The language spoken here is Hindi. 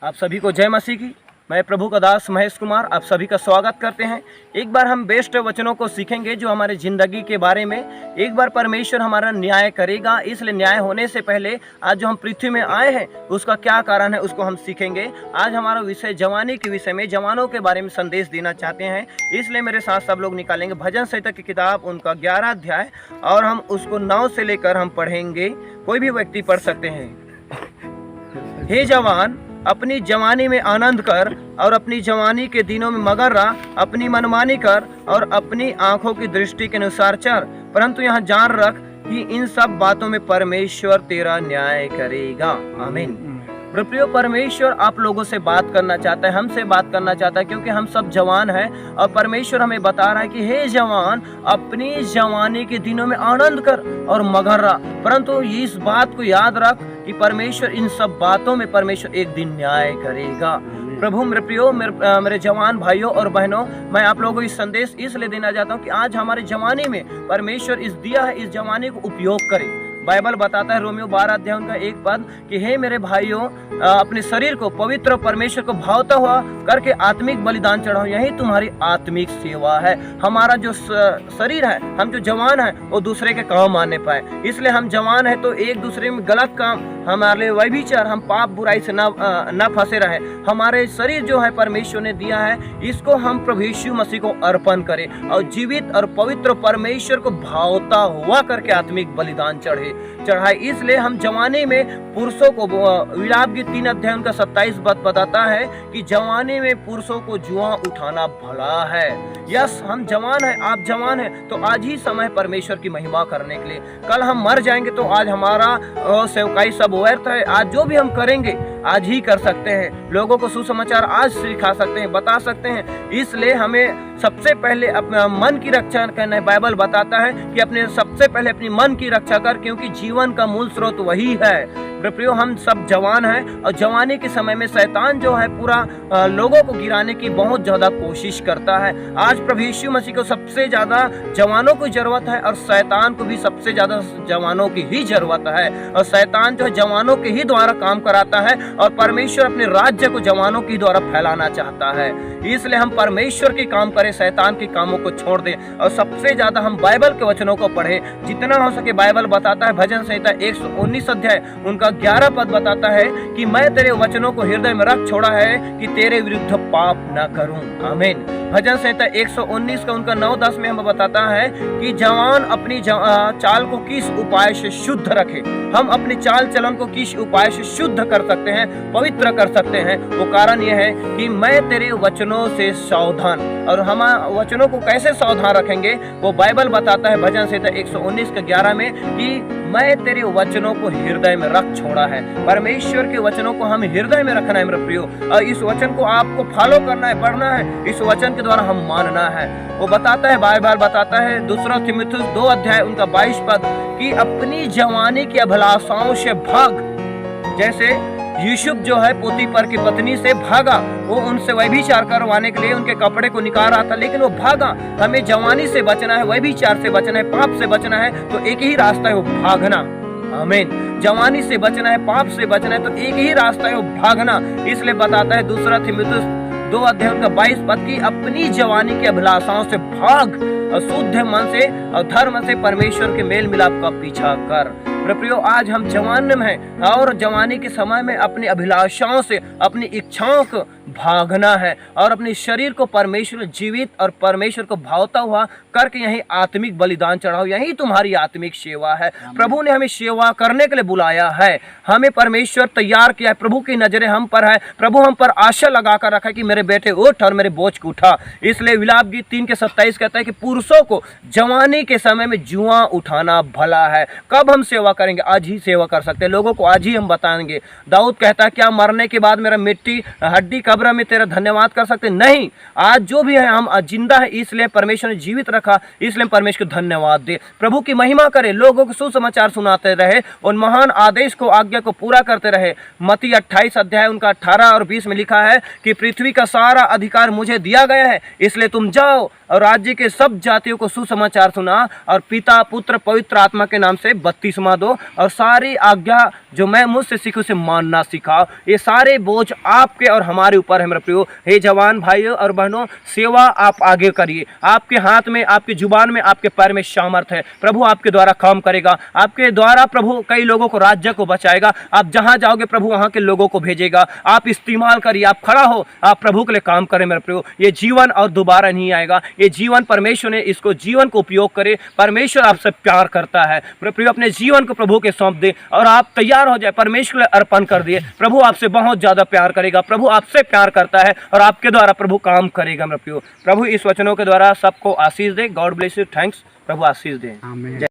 आप सभी को जय मसीह की। मैं प्रभु का दास महेश कुमार आप सभी का स्वागत करते हैं। एक बार हम बेस्ट वचनों को सीखेंगे जो हमारे ज़िंदगी के बारे में। एक बार परमेश्वर हमारा न्याय करेगा, इसलिए न्याय होने से पहले आज जो हम पृथ्वी में आए हैं उसका क्या कारण है उसको हम सीखेंगे। आज हमारा विषय जवानी के विषय में, जवानों के बारे में संदेश देना चाहते हैं, इसलिए मेरे साथ सब लोग निकालेंगे भजन संहिता की किताब उनका 11 अध्याय और हम उसको 9 से लेकर हम पढ़ेंगे। कोई भी व्यक्ति पढ़ सकते हैं। हे जवान, अपनी जवानी में आनंद कर और अपनी जवानी के दिनों में मगन रह, अपनी मनमानी कर और अपनी आंखों की दृष्टि के अनुसार चल, परंतु यहाँ जान रख कि इन सब बातों में परमेश्वर तेरा न्याय करेगा। आमीन। प्रिय परमेश्वर आप लोगों से बात करना चाहता है, हमसे बात करना चाहता है, क्योंकि हम सब जवान हैं और परमेश्वर हमें बता रहा है कि हे जवान, अपनी जवानी के दिनों में आनंद कर और मगन रह, परंतु इस बात को याद रख कि परमेश्वर इन सब बातों में परमेश्वर एक दिन न्याय करेगा। प्रभु मेरे प्रियो, मेरे जवान भाइयों और बहनों, मैं आप लोगों को इस संदेश इसलिए देना चाहता हूँ कि आज हमारे जवानी में परमेश्वर इस दिया है, इस जवानी को उपयोग करें। बाइबल बताता है रोमियो 12 अध्याय उनका 1 पद कि हे मेरे भाइयों, अपने शरीर को पवित्र परमेश्वर को भावता हुआ करके आत्मिक बलिदान चढ़ाओ, यही तुम्हारी आत्मिक सेवा है। हमारा जो शरीर है, हम जो जवान है वो दूसरे के काम आने पाए, इसलिए हम जवान है तो एक दूसरे में गलत काम, हमारे व्यभिचार, हम पाप बुराई से न फंसे रहे। हमारे शरीर जो है परमेश्वर ने दिया है, इसको हम प्रभु यीशु मसीह को अर्पण करें और जीवित और पवित्र परमेश्वर को भावता हुआ करके आत्मिक बलिदान चढ़ाए। इसलिए हम जवानी में पुरुषों को, विलाप की 3 अध्याय उनका 27 पद बताता है कि जवानी में पुरुषों को जुआ उठाना भला है। यस, हम जवान हैं, आप जवान हैं, तो आज ही समय परमेश्वर की महिमा करने के लिए। कल हम मर जाएंगे तो आज हमारा सेवकाई सब व्यर्थ है। आज जो भी हम करेंगे आज ही कर सकते हैं, लोगों को सुसमाचार आज सिखा सकते हैं, बता सकते हैं। इसलिए हमें सबसे पहले अपना मन की रक्षा करना है। बाइबल बताता है कि अपने सबसे पहले अपनी मन की रक्षा कर, क्योंकि जीवन का मूल स्रोत वही है। प्रियो, हम सब जवान हैं और जवानी के समय में शैतान जो है पूरा लोगों को गिराने की बहुत ज्यादा कोशिश करता है। आज प्रभु यीशु मसीह को सबसे ज्यादा जवानों की जरूरत है और शैतान को भी सबसे ज्यादा जवानों की ही जरूरत है। और शैतान जो है जवानों के ही द्वारा काम कराता है और परमेश्वर अपने राज्य को जवानों के द्वारा फैलाना चाहता है। इसलिए हम परमेश्वर के काम करें, शैतान के कामों को छोड़ दें और सबसे ज्यादा हम बाइबल के वचनों को पढ़ें जितना हो सके। बाइबल बताता है भजन संहिता 119 अध्याय उनका 11 पद बताता है कि मैं तेरे वचनों को हृदय में रख छोड़ा है कि तेरे विरुद्ध पाप न करूं। आमीन। भजन संहिता 119 का उनका 9-10 में हमें बताता है कि जवान अपनी चाल को किस उपाय से शुद्ध रखे। हम अपनी चाल चलन को किस उपाय से शुद्ध कर सकते हैं, पवित्र कर सकते हैं। वो कारण यह है कि मैं तेरे वचनों से सावधान, और हम वचनों को कैसे सावधान रखेंगे वो बाइबल बताता है भजन संहिता 119 के 11 में कि मैं तेरे वचनों को हृदय में रख छोड़ा है। परमेश्वर के वचनों को हम हृदय में रखना है मेरे प्रियो, और इस वचन को आपको फॉलो करना है, पढ़ना है, इस वचन के द्वारा हम मानना है। वो बताता है, बाइबल बताता है 2 तीमुथियुस 2 अध्याय उनका 22 पद कि अपनी जवानी की अभिलाषाओं से भाग। जैसे यूसुफ जो है पोतीफर की पत्नी से भागा, वो उनसे व्यभिचार करवाने के लिए उनके कपड़े को निकाल रहा था, लेकिन वो भागा। हमें जवानी से बचना है, व्यभिचार से बचना है, पाप से बचना है, तो एक ही रास्ता है, वो भागना। आमीन। जवानी से बचना है, पाप से बचना है, तो एक ही रास्ता है, वो भागना। इसलिए बताता है 2 तीमुथियुस 2 अध्याय उनका 22 पद की अपनी जवानी की अभिलाषाओं से भाग और शुद्ध मन से और धर्म से परमेश्वर के मेल मिलाप का पीछा कर। प्रियो, आज हम जवान में हैं और जवानी के समय में अपनी अभिलाषाओं से, अपनी इच्छाओं को भागना है और अपने शरीर को परमेश्वर जीवित और परमेश्वर को भावता हुआ करके यही आत्मिक बलिदान चढ़ाओ, यही तुम्हारी आत्मिक सेवा है। प्रभु ने हमें सेवा करने के लिए बुलाया है, हमें परमेश्वर तैयार किया है, प्रभु की नजरें हम पर है, प्रभु हम पर आशा लगा कर रखा है कि मेरे बेटे उठ और मेरे बोझ को उठा। इसलिए विलाप गीत 3 के 27 कहता है कि पुरुषों को जवानी के समय में जुआ उठाना भला है। कब हम सेवा करेंगे? आज ही सेवा कर सकते हैं, लोगों को आज ही हम बताएंगे। दाऊद कहता है क्या मरने के बाद मेरा मिट्टी हड्डी कब्र में तेरा धन्यवाद कर सकते? नहीं, आज जो भी है हम जिंदा है, इसलिए परमेश्वर ने जीवित रखा, इसलिए परमेश्वर को धन्यवाद दे, प्रभु की महिमा करे, लोगों को सुसमाचार सुनाते रहे, उन महान आदेश को, आज्ञा को पूरा करते रहे। मत्ती 28 अध्याय उनका 18 और 20 में लिखा है कि पृथ्वी का सारा अधिकार मुझे दिया गया है, इसलिए तुम जाओ और राज्य के सब जातियों को सुसमाचार सुना और पिता पुत्र पवित्र आत्मा के नाम से बपतिस्मा दो दो और सारी आज्ञा जो मैं मुझसे सीखूं उसे मानना सिखाओ। ये सारे बोझ आपके और हमारे ऊपर है मेरे प्रियो। हे जवान भाइयों और बहनों, सेवा आप आगे करिए। आपके हाथ में, आपकी जुबान में, आपके पैर में सामर्थ है। प्रभु आपके द्वारा काम करेगा। आपके द्वारा प्रभु कई लोगों को, राज्य को बचाएगा। आप जहां जाओगे प्रभु वहां के लोगों को भेजेगा। आप इस्तेमाल करिए, आप खड़ा हो, आप प्रभु के लिए काम करें मेरे प्रियो। ये जीवन और दोबारा नहीं आएगा। ये जीवन परमेश्वर ने, इसको जीवन को उपयोग करे। परमेश्वर आपसे प्यार करता है मेरे प्रियो। अपने जीवन को प्रभु के सौंप दे और आप तैयार हो जाए, परमेश्वर के लिए अर्पण कर दिए। प्रभु आपसे बहुत ज्यादा प्यार करेगा। प्रभु आपसे प्यार करता है और आपके द्वारा प्रभु काम करेगा मेरे प्रियो। प्रभु इस वचनों के द्वारा सबको आशीष दे। God bless you. थैंक्स। प्रभु आशीष दे। आमीन। जय